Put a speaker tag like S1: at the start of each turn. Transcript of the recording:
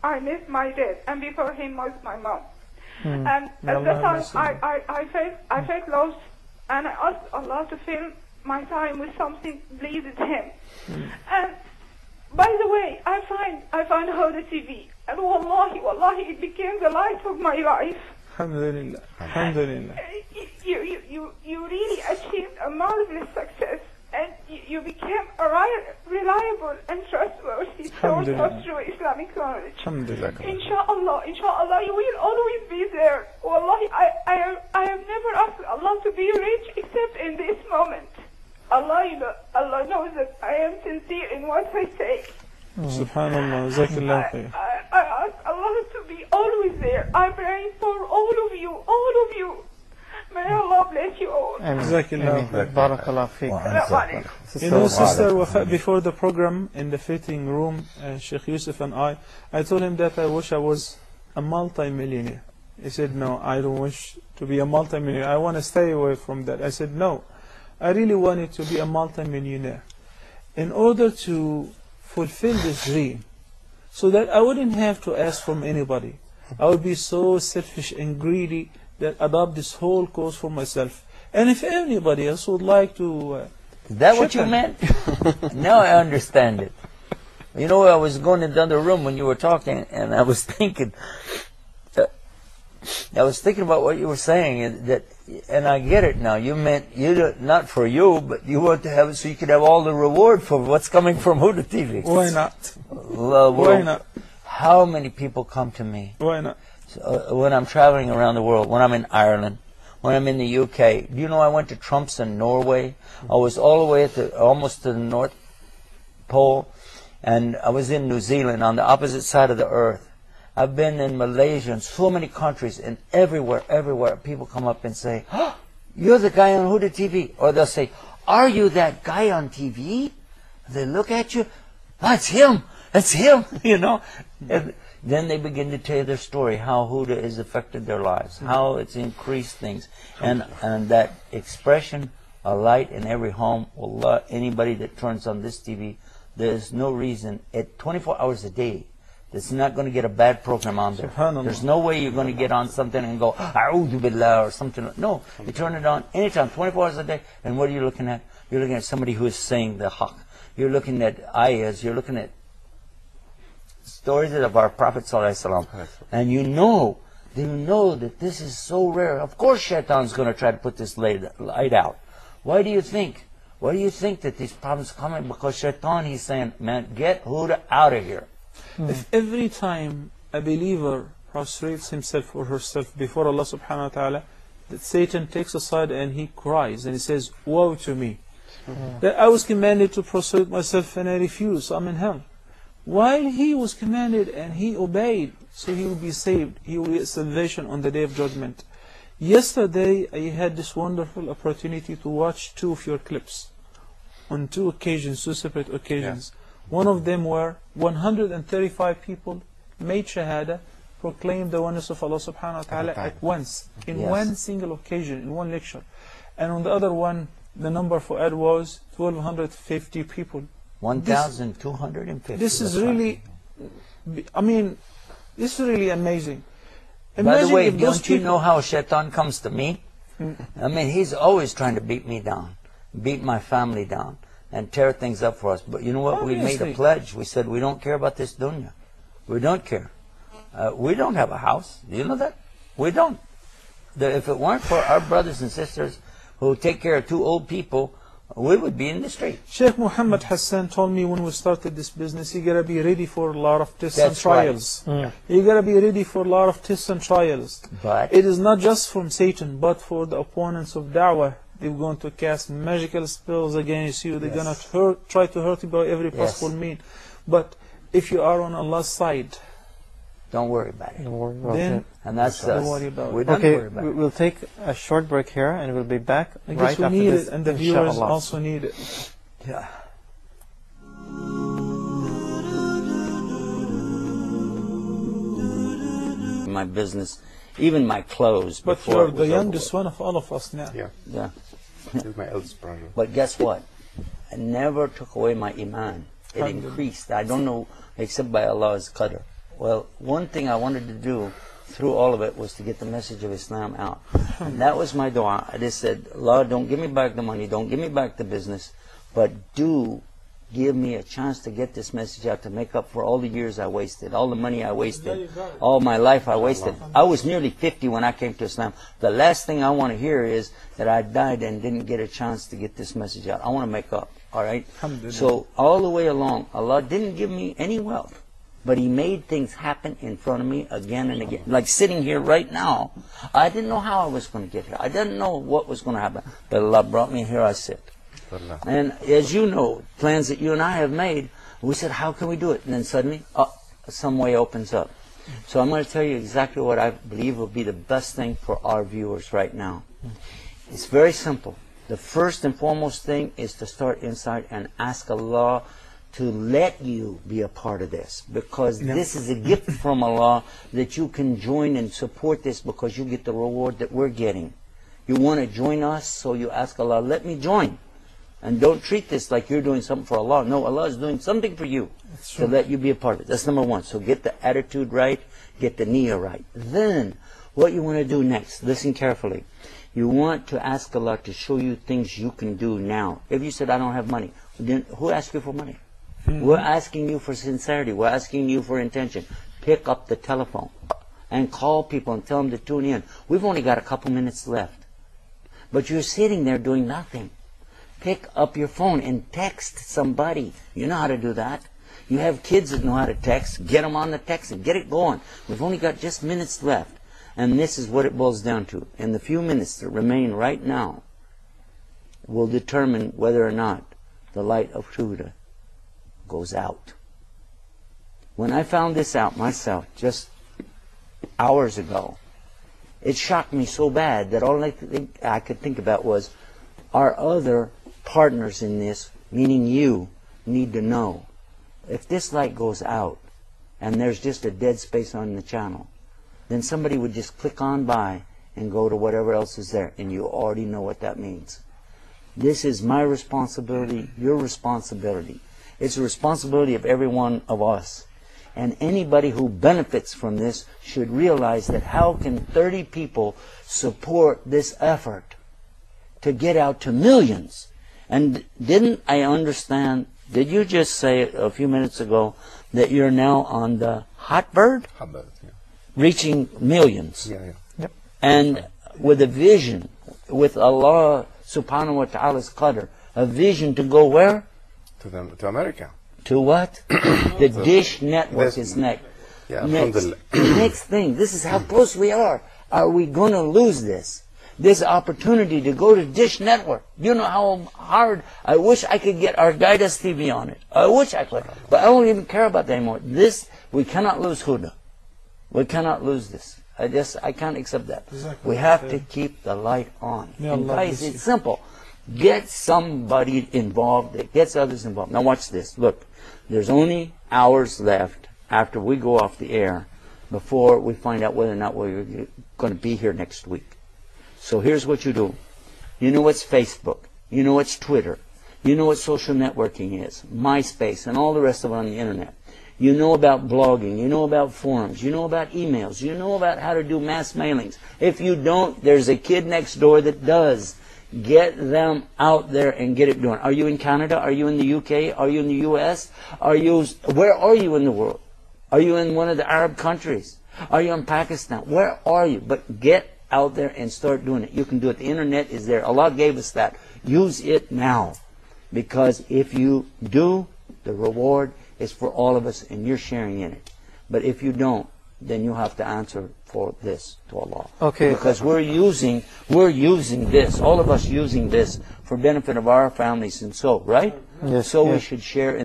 S1: I missed my dad, and before him was my mom. And at that time, I felt lost, and I asked Allah to fill my time with something pleases Him. And by the way, I find Huda TV, and wallahi, it became the light of my life.
S2: Alhamdulillah. Alhamdulillah.
S1: You really achieved a marvelous success, and you became a reliable and trustworthy source of true Islamic knowledge. Inshallah, you will always be there. Wallahi, I have never asked Allah to be rich except in this moment. Allah knows that I am sincere in what I say.
S2: Subhanallah, Jazakallah khair.
S1: I ask Allah to be always there. I pray for all of you. May Allah bless you all.
S2: Jazakallah khair.
S3: Barakallah feek.
S2: You know, Sister Wafa, before the program in the fitting room, Sheikh Yusuf and I told him that I wish I was a multi-millionaire. He said, no, I don't wish to be a multi-millionaire. I want to stay away from that. I said, no, I really wanted to be a multi-millionaire in order to fulfill this dream, so that I wouldn't have to ask from anybody. I would be so selfish and greedy that adopt this whole cause for myself. And if anybody else would like to...
S4: Is that what you meant? Now I understand it. You know, I was going into the other room when you were talking, and I was thinking about what you were saying, and I get it now. You meant not for you, but you want to have it so you could have all the reward for what's coming from Huda TV.
S2: Why not?
S4: Why not? How many people come to me?
S2: Why not?
S4: When I'm traveling around the world, when I'm in Ireland, when I'm in the UK. Do you know I went to Tromsø, Norway? I was all the way almost to the North Pole, and I was in New Zealand on the opposite side of the earth. I've been in Malaysia and so many countries, and everywhere people come up and say, oh, you're the guy on Huda TV. Or they'll say, are you that guy on TV? They look at you, that's him, you know. And then they begin to tell you their story, how Huda has affected their lives, how it's increased things. And that expression, a light in every home, Allah, anybody that turns on this TV, there's no reason, at 24 hours a day, it's not going to get a bad program on there. There's no way you're going to get on something and go, A'udhu Billah or something. No, you turn it on anytime, 24 hours a day. And what are you looking at? You're looking at somebody who is saying the haqq. You're looking at ayahs. You're looking at stories of our Prophet ﷺ. And you know that this is so rare. Of course Shaitan's going to try to put this light out. Why do you think? Why do you think that these problems are coming? Because Shaitan, he's saying, man, get Huda out of here.
S2: If every time a believer prostrates himself or herself before Allah subhanahu wa ta'ala, that Satan takes aside and he cries and he says, woe to me. That I was commanded to prostrate myself and I refused, so I'm in hell. While he was commanded and he obeyed, so he will be saved, he will get salvation on the Day of Judgment. Yesterday I had this wonderful opportunity to watch 2 of your clips on 2 occasions, 2 separate occasions. Yeah. One of them were 135 people made shahada, proclaimed the oneness of Allah subhanahu wa ta'ala at once, in one single occasion, in one lecture. And on the other one, the number for Ed was 1,250 people.
S4: 1,250.
S2: This is really, I mean, this is really amazing.
S4: By the way, don't you know how Shaitan comes to me? I mean, he's always trying to beat me down, beat my family down, and tear things up for us. But you know what?
S2: Obviously.
S4: We made a pledge. We said we don't care about this dunya. We don't care. We don't have a house. Do you know that? We don't. If it weren't for our brothers and sisters who take care of 2 old people, we would be in the street.
S2: Sheikh Muhammad Hassan told me when we started this business, you gotta be ready for a lot of tests and trials.
S4: Right.
S2: You gotta be ready for a lot of tests and trials.
S4: But
S2: it is not just from Satan, but for the opponents of da'wah. They're going to cast magical spells against you. They're going to try to hurt you by every possible means. But if you are on Allah's side,
S4: don't worry about it.
S3: Don't worry about
S2: it.
S4: And that's us.
S2: Don't worry about it.
S3: Okay, we'll take a short break here, and we'll be back
S2: I
S3: right
S2: guess we
S3: after
S2: need
S3: this.
S2: it, and the viewers also need it.
S4: Yeah. My business, even my clothes.
S2: But you're the youngest one of all of us now.
S4: Yeah.
S5: My eldest brother.
S4: But guess what? I never took away my iman. It increased. I don't know, except by Allah's qadr. Well, one thing I wanted to do through all of it was to get the message of Islam out. And that was my dua. I just said, Allah, don't give me back the money, don't give me back the business, but do give me a chance to get this message out to make up for all the years I wasted, all the money I wasted, all my life I wasted. I was nearly 50 when I came to Islam. The last thing I want to hear is that I died and didn't get a chance to get this message out. I want to make up, all right? So all the way along, Allah didn't give me any wealth, but He made things happen in front of me again and again. Like sitting here right now, I didn't know how I was going to get here. I didn't know what was going to happen. But Allah brought me here, I sit. And as you know, plans that you and I have made, we said, how can we do it? And then suddenly, some way opens up. So I'm going to tell you exactly what I believe will be the best thing for our viewers right now. It's very simple. The first and foremost thing is to start inside and ask Allah to let you be a part of this, because this is a gift from Allah that you can join and support this, because you get the reward that we're getting. You want to join us, so you ask Allah, let me join. And don't treat this like you're doing something for Allah. No, Allah is doing something for you to let you be a part of it. That's number one. So get the attitude right, get the niyyah right. Then, what you want to do next, listen carefully. You want to ask Allah to show you things you can do now. If you said, I don't have money, then who asked you for money? We're asking you for sincerity. We're asking you for intention. Pick up the telephone and call people and tell them to tune in. We've only got a couple minutes left. But you're sitting there doing nothing. Pick up your phone and text somebody. You know how to do that. You have kids that know how to text. Get them on the text and get it going. We've only got just minutes left. And this is what it boils down to. And the few minutes that remain right now will determine whether or not the light of Huda goes out. When I found this out myself just hours ago, it shocked me so bad that all I could think about was, our other partners in this, meaning you, need to know, if this light goes out and there's just a dead space on the channel, then somebody would just click on by and go to whatever else is there, and you already know what that means. This is my responsibility, your responsibility. It's the responsibility of every one of us. And anybody who benefits from this should realize that how can 30 people support this effort to get out to millions? And didn't I understand, did you just say a few minutes ago that you're now on the Hotbird?
S5: Hotbird, yeah.
S4: Reaching millions.
S5: Yeah, yeah.
S3: Yep.
S4: And with a vision, with Allah subhanahu wa ta'ala's qadr, a vision to go where?
S5: To America.
S4: To what? The Dish Network is next.
S5: Yeah,
S4: next thing, this is how close we are. Are we going to lose this? This opportunity to go to Dish Network. You know how hard, I wish I could get our Guidance TV on it. I wish I could. But I don't even care about that anymore. This, we cannot lose Huda. We cannot lose this. I can't accept that. We have to keep the light on. And guys, it's simple. Get somebody involved that gets others involved. Now watch this. Look, there's only hours left after we go off the air before we find out whether or not we're going to be here next week. So here's what you do. You know what's Facebook. You know what's Twitter. You know what social networking is. MySpace and all the rest of it on the internet. You know about blogging. You know about forums. You know about emails. You know about how to do mass mailings. If you don't, there's a kid next door that does. Get them out there and get it done. Are you in Canada? Are you in the UK? Are you in the US? Where are you in the world? Are you in one of the Arab countries? Are you in Pakistan? Where are you? But get out there and start doing it. You can do it. The internet is there. Allah gave us that. Use it now. Because if you do, the reward is for all of us and you're sharing in it. But if you don't, then you have to answer for this to Allah.
S3: Okay.
S4: Because we're using this, all of us using this for benefit of our families and so, right?
S3: Yes.
S4: So we
S3: yes.
S4: should share in